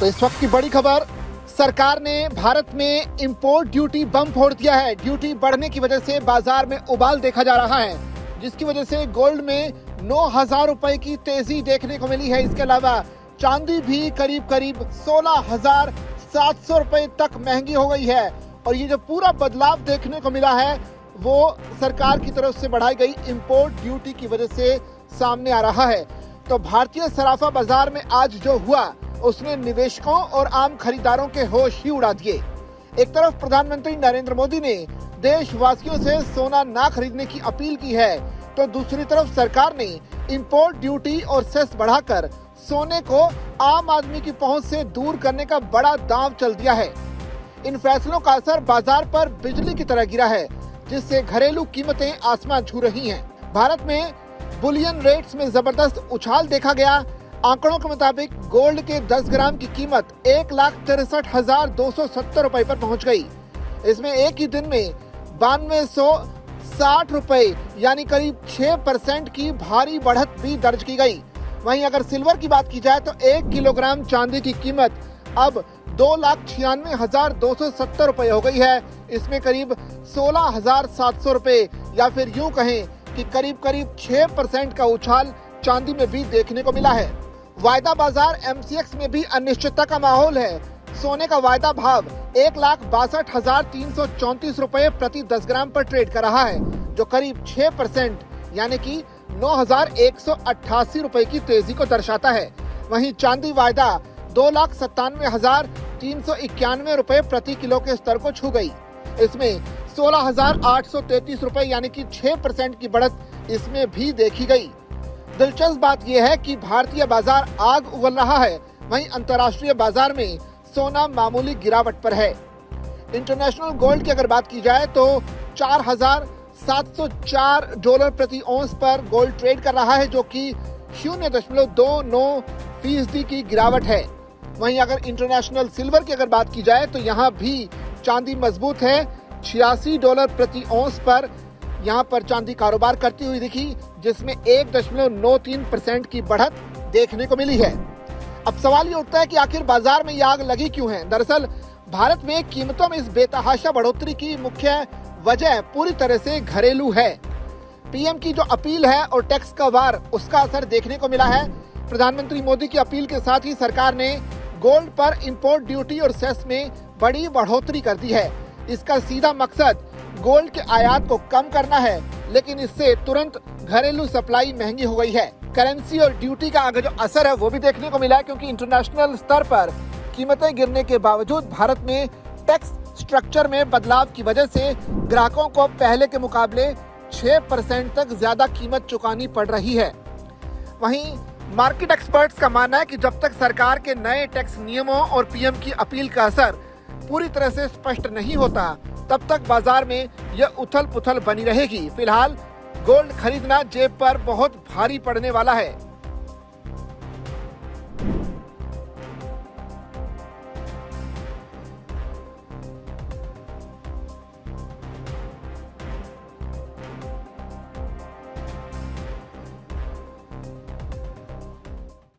तो इस वक्त की बड़ी खबर, सरकार ने भारत में इंपोर्ट ड्यूटी बम फोड़ दिया है। ड्यूटी बढ़ने की वजह से बाजार में उबाल देखा जा रहा है, जिसकी वजह से गोल्ड में 9,000 रुपए की तेजी देखने को मिली है। इसके अलावा चांदी भी करीब 16,700 रुपए तक महंगी हो गई है। और ये जो पूरा बदलाव देखने को मिला है वो सरकार की तरफ से बढ़ाई गई इंपोर्ट ड्यूटी की वजह से सामने आ रहा है। तो भारतीय सराफा बाजार में आज जो हुआ उसने निवेशकों और आम खरीदारों के होश ही उड़ा दिए। एक तरफ प्रधानमंत्री नरेंद्र मोदी ने देशवासियों से सोना ना खरीदने की अपील की है, तो दूसरी तरफ सरकार ने इंपोर्ट ड्यूटी और सेस बढ़ाकर सोने को आम आदमी की पहुंच से दूर करने का बड़ा दांव चल दिया है। इन फैसलों का असर बाजार पर बिजली की तरह गिरा है, जिससे घरेलू कीमतें आसमान छू रही हैं। भारत में बुलियन रेट्स में जबरदस्त उछाल देखा गया। आंकड़ों के मुताबिक गोल्ड के 10 ग्राम की कीमत 1,63,270 रुपए पर पहुंच गई। इसमें एक ही दिन में 9260 रुपए यानी करीब 6% की भारी बढ़त भी दर्ज की गई। वहीं अगर सिल्वर की बात की जाए तो 1 किलोग्राम चांदी की कीमत अब 2,96,270 रुपए हो गई है। इसमें करीब 16,700 रुपए या फिर यूं कहें कि करीब 6% का उछाल चांदी में भी देखने को मिला है। वायदा बाजार MCX में भी अनिश्चितता का माहौल है। सोने का वायदा भाव 1,62,334 रुपए प्रति 10 ग्राम पर ट्रेड कर रहा है, जो करीब 6% यानी कि 9,188 रुपए की तेजी को दर्शाता है। वहीं चांदी वायदा 2,97,391 रुपए प्रति किलो के स्तर को छू गई। इसमें 16,833 रुपए यानी कि 6% की बढ़त इसमें भी देखी गई। दिलचस्प बात यह है कि भारतीय बाजार आग उगल रहा है, वहीं अंतर्राष्ट्रीय बाजार में सोना मामूली गिरावट पर है। इंटरनेशनल गोल्ड की अगर बात की जाए तो 4,704 डॉलर प्रति औंस पर गोल्ड ट्रेड कर रहा है, जो कि 0.29% की गिरावट है। वहीं अगर इंटरनेशनल सिल्वर की अगर बात की जाए तो यहाँ भी चांदी मजबूत है। 86 डॉलर प्रति औंस पर यहाँ पर चांदी कारोबार करती हुई दिखी, जिसमें 1.93% की बढ़त देखने को मिली है। अब सवाल ये उठता है कि आखिर बाजार में ये आग लगी क्यों है। दरअसल भारत में कीमतों में इस बेतहाशा बढ़ोतरी की मुख्य वजह पूरी तरह से घरेलू है। पीएम की जो अपील है और टैक्स का वार, उसका असर देखने को मिला है। प्रधानमंत्री मोदी की अपील के साथ ही सरकार ने गोल्ड पर इंपोर्ट ड्यूटी और सेस में बड़ी बढ़ोतरी कर दी है। इसका सीधा मकसद गोल्ड के आयात को कम करना है, लेकिन इससे तुरंत घरेलू सप्लाई महंगी हो गई है। करेंसी और ड्यूटी का आगे जो असर है वो भी देखने को मिला है, क्योंकि इंटरनेशनल स्तर पर कीमतें गिरने के बावजूद भारत में टैक्स स्ट्रक्चर में बदलाव की वजह से ग्राहकों को पहले के मुकाबले 6% तक ज्यादा कीमत चुकानी पड़ रही है। वहीं मार्केट एक्सपर्ट्स का मानना है कि जब तक सरकार के नए टैक्स नियमों और पीएम की अपील का असर पूरी तरह से स्पष्ट नहीं होता, तब तक बाजार में यह उथल पुथल बनी रहेगी। फिलहाल गोल्ड खरीदना जेब पर बहुत भारी पड़ने वाला है।